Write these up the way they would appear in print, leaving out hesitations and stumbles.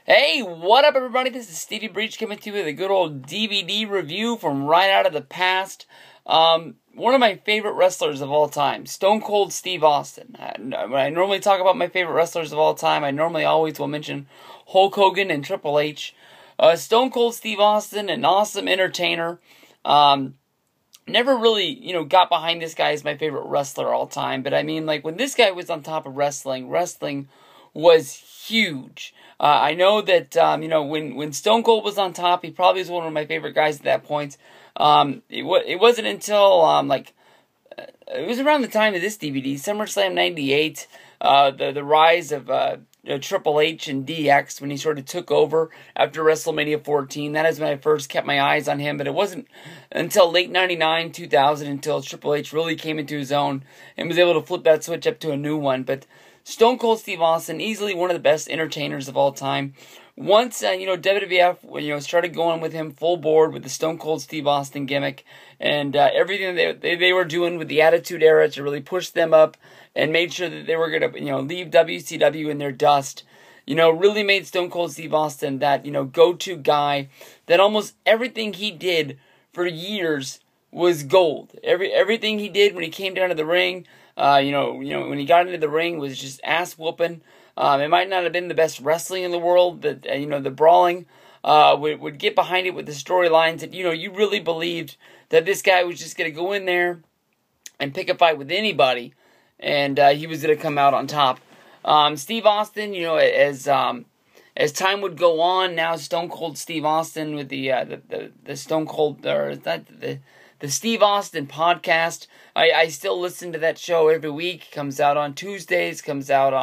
Hey, what up everybody? This is Stevie Breach coming to you with a good old DVD review from right out of the past. One of my favorite wrestlers of all time, Stone Cold Steve Austin. When I normally talk about my favorite wrestlers of all time, I normally always will mention Hulk Hogan and Triple H. Stone Cold Steve Austin, an awesome entertainer. Never really, got behind this guy as my favorite wrestler all time. But I mean, like, when this guy was on top of wrestling was huge. I know that, when Stone Cold was on top, he probably was one of my favorite guys at that point. It wasn't until, it was around the time of this DVD, SummerSlam 98, the rise of Triple H and DX when he sort of took over after WrestleMania 14. That is when I first kept my eyes on him, but it wasn't until late 99, 2000 until Triple H really came into his own and was able to flip that switch up to a new one. But Stone Cold Steve Austin, easily one of the best entertainers of all time. Once, WWF, started going with him full board with the Stone Cold Steve Austin gimmick and everything they were doing with the Attitude Era to really push them up and made sure that they were going to, leave WCW in their dust, really made Stone Cold Steve Austin that, go-to guy that almost everything he did for years was gold. Everything he did when he came down to the ring, when he got into the ring was just ass whooping. It might not have been the best wrestling in the world, but the brawling would get behind it with the storylines that you really believed that this guy was just going to go in there and pick a fight with anybody, and he was going to come out on top. Steve Austin, as time would go on, now Stone Cold Steve Austin with the Stone Cold the Steve Austin podcast. I still listen to that show every week. It comes out on Tuesdays, comes out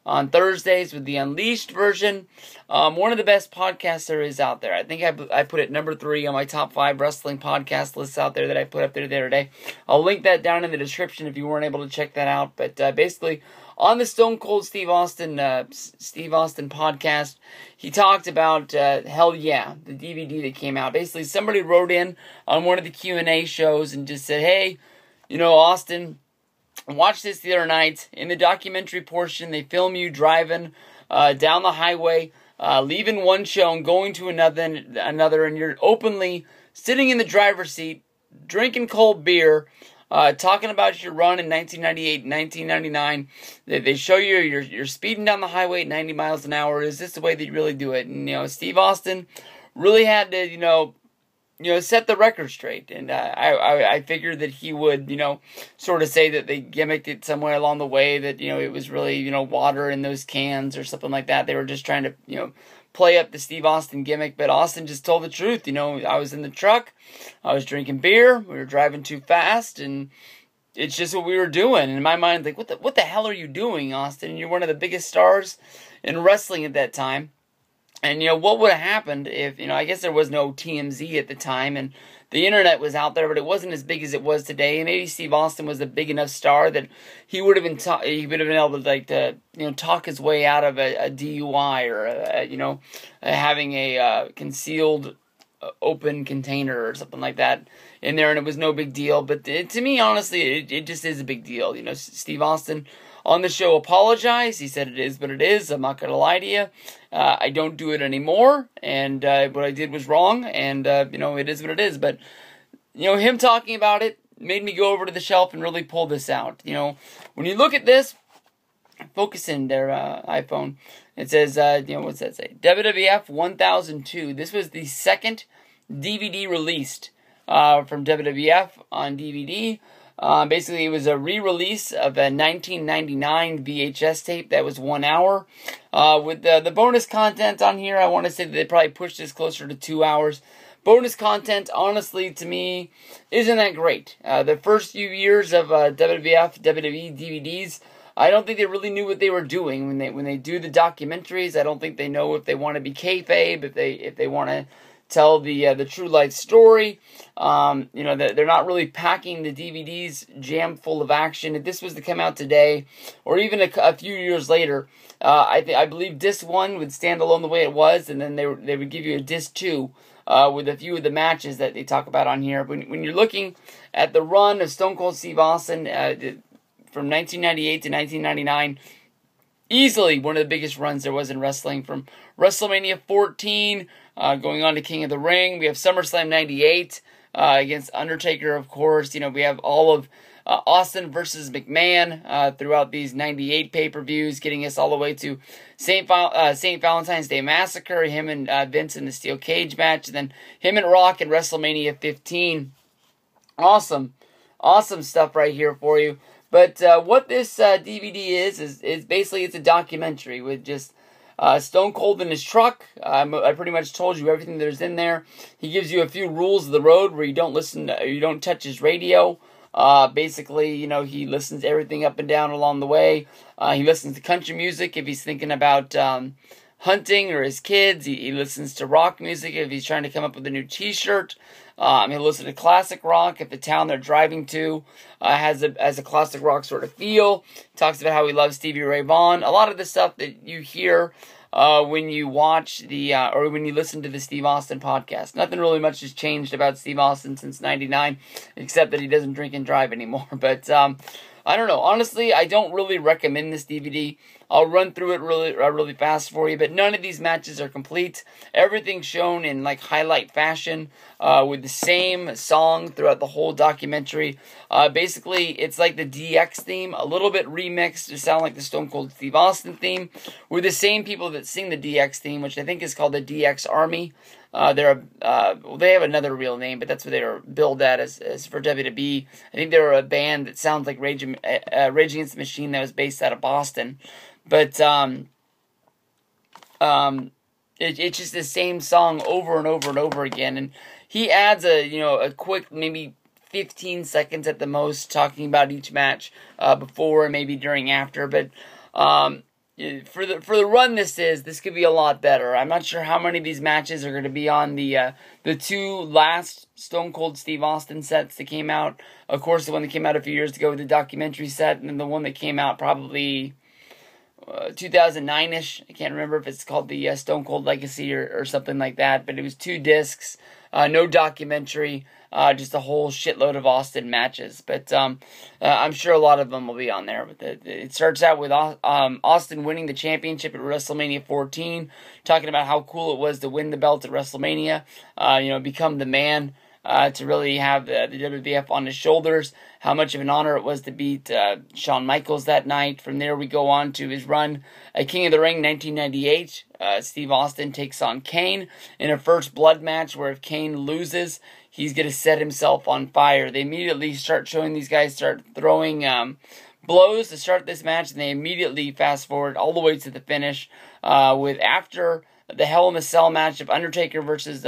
on Thursdays with the Unleashed version. One of the best podcasts there is out there. I think I put it number 3 on my top 5 wrestling podcast lists out there that I put up there the other day. I'll link that down in the description if you weren't able to check that out. But basically, on the Stone Cold Steve Austin podcast, he talked about Hell Yeah, the DVD that came out. Basically, somebody wrote in on one of the Q&A shows and just said, hey, Austin, I watched this the other night. In the documentary portion, they film you driving down the highway, leaving one show and going to another, and you're openly sitting in the driver's seat, drinking cold beer, talking about your run in 1998, 1999. They show you you're speeding down the highway at 90 miles an hour. Is this the way that you really do it? And, Steve Austin really had to, set the record straight. And I figured that he would, sort of say that they gimmicked it somewhere along the way, that, it was really, water in those cans or something like that. They were just trying to, play up the Steve Austin gimmick. But Austin just told the truth. I was in the truck, I was drinking beer, we were driving too fast, and it's just what we were doing. And in my mind, like, what the hell are you doing, Austin? You're one of the biggest stars in wrestling at that time. And, what would have happened if, I guess there was no TMZ at the time, and the internet was out there, but it wasn't as big as it was today. Maybe Steve Austin was a big enough star that he would have been able to, talk his way out of a DUI or, having a concealed open container or something like that in there, and it was no big deal. But to me, honestly, it just is a big deal. Steve Austin on the show apologized. He said it is what it is. I'm not going to lie to you. I don't do it anymore, and what I did was wrong, and, it is what it is. But, him talking about it made me go over to the shelf and really pull this out. When you look at this, focus in their iPhone, it says, what's that say? WWF 1002. This was the second DVD released from WWF on DVD. Basically, it was a re-release of a 1999 VHS tape that was 1 hour. With the bonus content on here, I want to say that they probably pushed this closer to 2 hours. Bonus content, honestly, to me, isn't that great. The first few years of WWF, WWE DVDs, I don't think they really knew what they were doing when they do the documentaries. I don't think they know if they want to be kayfabe, if they want to tell the true life story. They're not really packing the DVDs jam full of action. If this was to come out today, or even a few years later, I believe disc 1 would stand alone the way it was, and then they would give you a disc 2 with a few of the matches that they talk about on here. When you're looking at the run of Stone Cold Steve Austin from 1998 to 1999, easily one of the biggest runs there was in wrestling, from WrestleMania 14 going on to King of the Ring. We have SummerSlam 98 against Undertaker, of course. You know, we have all of Austin versus McMahon throughout these 98 pay-per-views, getting us all the way to St. Valentine's Day Massacre, him and Vince in the Steel Cage match, and then him and Rock in WrestleMania 15. Awesome stuff right here for you. But what this DVD is basically, it's a documentary with just Stone Cold in his truck. I pretty much told you everything there's in there. He gives you a few rules of the road where you don't touch his radio. Basically, you know, he listens to everything up and down along the way. He listens to country music if he's thinking about hunting or his kids. He listens to rock music if he's trying to come up with a new t-shirt. He'll listen to classic rock if the town they're driving to has a classic rock sort of feel. Talks about how he loves Stevie Ray Vaughan. A lot of the stuff that you hear when you watch or when you listen to the Steve Austin podcast. Nothing really much has changed about Steve Austin since '99, except that he doesn't drink and drive anymore. But I don't know. Honestly, I don't really recommend this DVD. I'll run through it really fast for you, but none of these matches are complete. Everything's shown in like highlight fashion with the same song throughout the whole documentary. Basically, it's like the DX theme, a little bit remixed to sound like the Stone Cold Steve Austin theme, with the same people that sing the DX theme, which I think is called the DX Army. They have another real name, but that's what they were billed at as for WWE. I think they were a band that sounds like Rage Against the Machine that was based out of Boston. But it's just the same song over and over and over again. And he adds a quick, maybe 15 seconds at the most, talking about each match before and maybe during after. But for the run this could be a lot better. I'm not sure how many of these matches are going to be on the two last Stone Cold Steve Austin sets that came out. Of course, the one that came out a few years ago with the documentary set, and then the one that came out probably 2009-ish. I can't remember if it's called the Stone Cold Legacy or something like that, but it was 2 discs, no documentary, just a whole shitload of Austin matches. But I'm sure a lot of them will be on there. But it starts out with Austin winning the championship at WrestleMania 14, talking about how cool it was to win the belt at WrestleMania, become the man. To really have the WWF on his shoulders, how much of an honor it was to beat Shawn Michaels that night. From there, we go on to his run at King of the Ring 1998. Steve Austin takes on Kane in a first blood match where if Kane loses, he's going to set himself on fire. They immediately start showing these guys start throwing blows to start this match, and they immediately fast forward all the way to the finish with after the Hell in a Cell match of Undertaker versus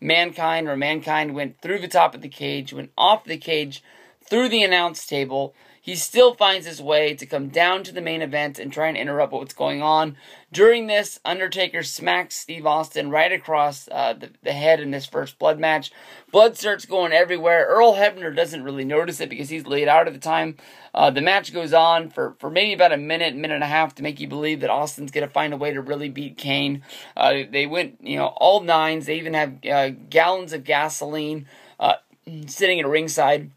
Mankind, where Mankind went through the top of the cage, went off the cage, through the announce table. He still finds his way to come down to the main event and try and interrupt what's going on. During this, Undertaker smacks Steve Austin right across the head in this first blood match. Blood starts going everywhere. Earl Hebner doesn't really notice it because he's laid out at the time. The match goes on for maybe about a minute and a half to make you believe that Austin's going to find a way to really beat Kane. They went, all nines. They even have gallons of gasoline sitting at ringside.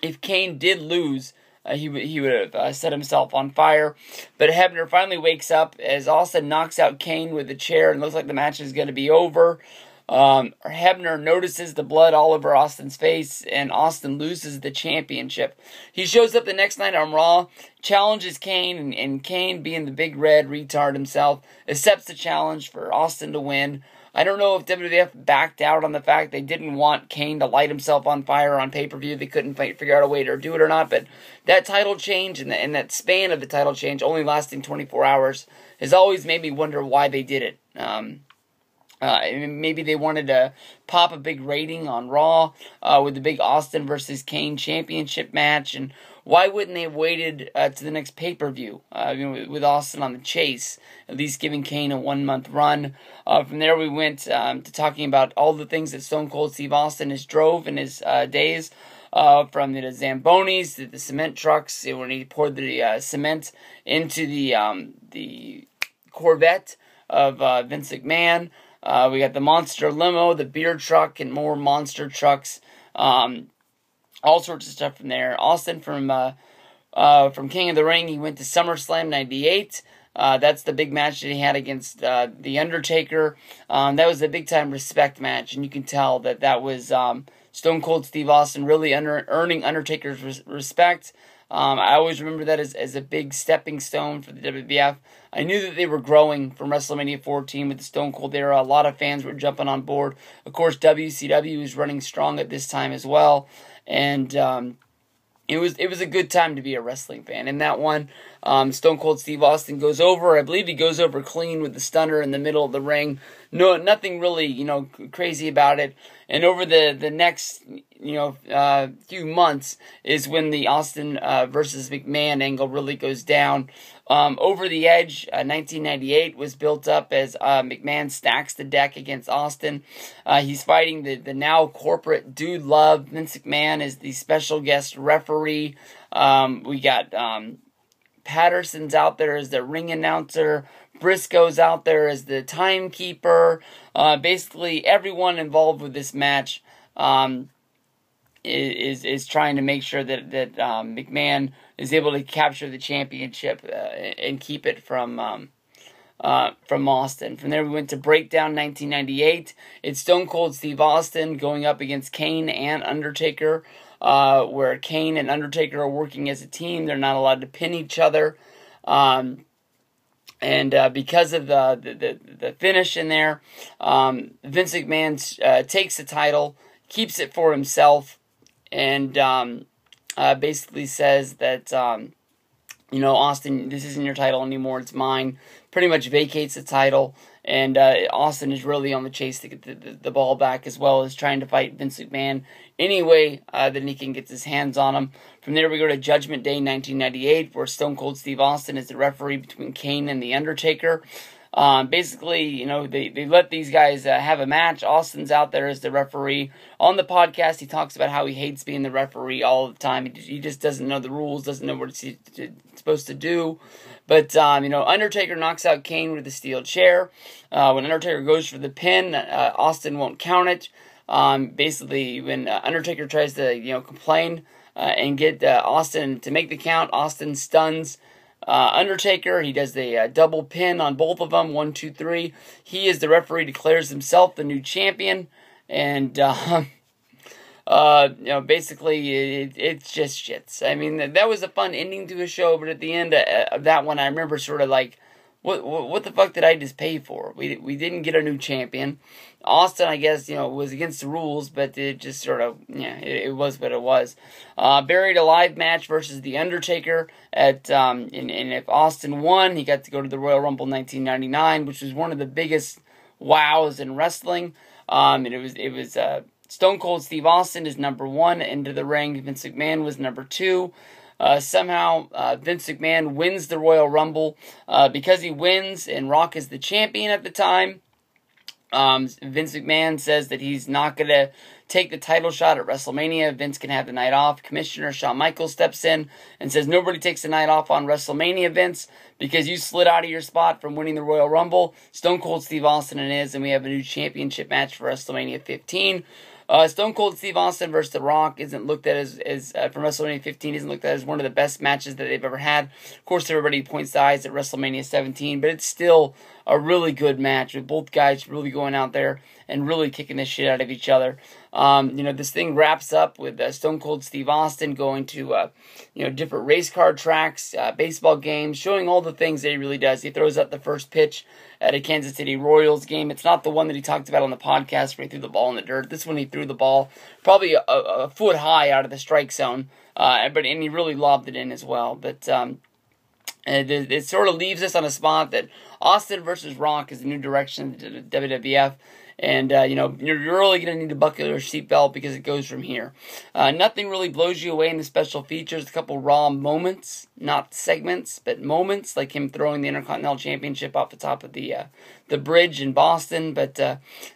If Kane did lose, he would have set himself on fire. But Hebner finally wakes up as Austin knocks out Kane with a chair and looks like the match is going to be over. Hebner notices the blood all over Austin's face, and Austin loses the championship. He shows up the next night on Raw, challenges Kane, and Kane, being the big red retard himself, accepts the challenge for Austin to win. I don't know if WWF backed out on the fact they didn't want Kane to light himself on fire on pay-per-view. They couldn't figure out a way to do it or not, but that title change and that span of the title change only lasting 24 hours has always made me wonder why they did it. Maybe they wanted to pop a big rating on Raw with the big Austin versus Kane championship match, and why wouldn't they have waited to the next pay-per-view with Austin on the chase, at least giving Kane a 1-month run. From there we went to talking about all the things that Stone Cold Steve Austin has drove in his days, from the Zambonis to the cement trucks, when he poured the cement into the Corvette of Vince McMahon. We got the monster limo, the beer truck, and more monster trucks. All sorts of stuff from there. Austin from King of the Ring, he went to SummerSlam 98. That's the big match that he had against The Undertaker. That was a big-time respect match, and you can tell that was Stone Cold Steve Austin really earning Undertaker's respect. I always remember that as a big stepping stone for the WWF. I knew that they were growing from WrestleMania 14 with the Stone Cold era. A lot of fans were jumping on board. Of course, WCW was running strong at this time as well, and it was a good time to be a wrestling fan. In that one, Stone Cold Steve Austin goes over. I believe he goes over clean with the stunner in the middle of the ring. No, nothing really, crazy about it. And over the next, few months is when the Austin versus McMahon angle really goes down. Over the Edge, 1998 was built up as McMahon stacks the deck against Austin. He's fighting the now corporate Dude Love. Vince McMahon is the special guest referee. We got Patterson's out there as the ring announcer. Briscoe's out there as the timekeeper. Basically, everyone involved with this match is trying to make sure that McMahon is able to capture the championship and keep it from Austin. From there, we went to Breakdown 1998. It's Stone Cold Steve Austin going up against Kane and Undertaker, where Kane and Undertaker are working as a team. They're not allowed to pin each other. And because of the finish in there, Vince McMahon takes the title, keeps it for himself, and basically says that, Austin, this isn't your title anymore, it's mine. Pretty much vacates the title, and Austin is really on the chase to get the ball back, as well as trying to fight Vince McMahon any way that he can get his hands on him. From there, we go to Judgment Day 1998, where Stone Cold Steve Austin is the referee between Kane and The Undertaker. Basically, they let these guys have a match. Austin's out there as the referee. On the podcast, he talks about how he hates being the referee all the time. He just doesn't know the rules, doesn't know what he's supposed to do. But, Undertaker knocks out Kane with a steel chair. When Undertaker goes for the pin, Austin won't count it. Basically, when Undertaker tries to, complain and get Austin to make the count, Austin stuns Undertaker. He does the double pin on both of them, 1, 2, 3. He, as the referee, declares himself the new champion, and basically it's just shits. I mean, that was a fun ending to a show, but at the end of that one, I remember sort of like, what the fuck did I just pay for? We didn't get a new champion. Austin, I guess, was against the rules, but it just sort of, it was what it was. Buried Alive match versus The Undertaker and if Austin won, he got to go to the Royal Rumble 1999, which was one of the biggest wows in wrestling. And it was Stone Cold Steve Austin is number 1 into the ring. Vince McMahon was number 2. Somehow, Vince McMahon wins the Royal Rumble. Because he wins and Rock is the champion at the time, Vince McMahon says that he's not going to take the title shot at WrestleMania. Vince can have the night off. Commissioner Shawn Michaels steps in and says, nobody takes the night off on WrestleMania, Vince, because you slid out of your spot from winning the Royal Rumble. Stone Cold Steve Austin it is, and we have a new championship match for WrestleMania 15. Stone Cold Steve Austin versus The Rock isn't looked at as from WrestleMania 15, isn't looked at as one of the best matches that they've ever had. Of course, everybody points the eyes at WrestleMania 17, but it's still a really good match with both guys really going out there and really kicking the shit out of each other. This thing wraps up with Stone Cold Steve Austin going to, different race car tracks, baseball games, showing all the things that he really does. He throws out the first pitch at a Kansas City Royals game. It's not the one that he talked about on the podcast where he threw the ball in the dirt. This one he threw the ball probably a foot high out of the strike zone, and he really lobbed it in as well. But it sort of leaves us on a spot that Austin versus Rock is the new direction of the WWF. And, you're really going to need to buckle your seatbelt because it goes from here. Nothing really blows you away in the special features. A couple raw moments, not segments, but moments, like him throwing the Intercontinental Championship off the top of the bridge in Boston. But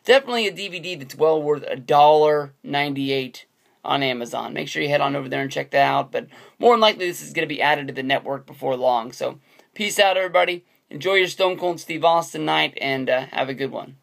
definitely a DVD that's well worth $1.98 on Amazon. Make sure you head on over there and check that out. But more than likely, this is going to be added to the network before long. So, peace out, everybody. Enjoy your Stone Cold Steve Austin night, and have a good one.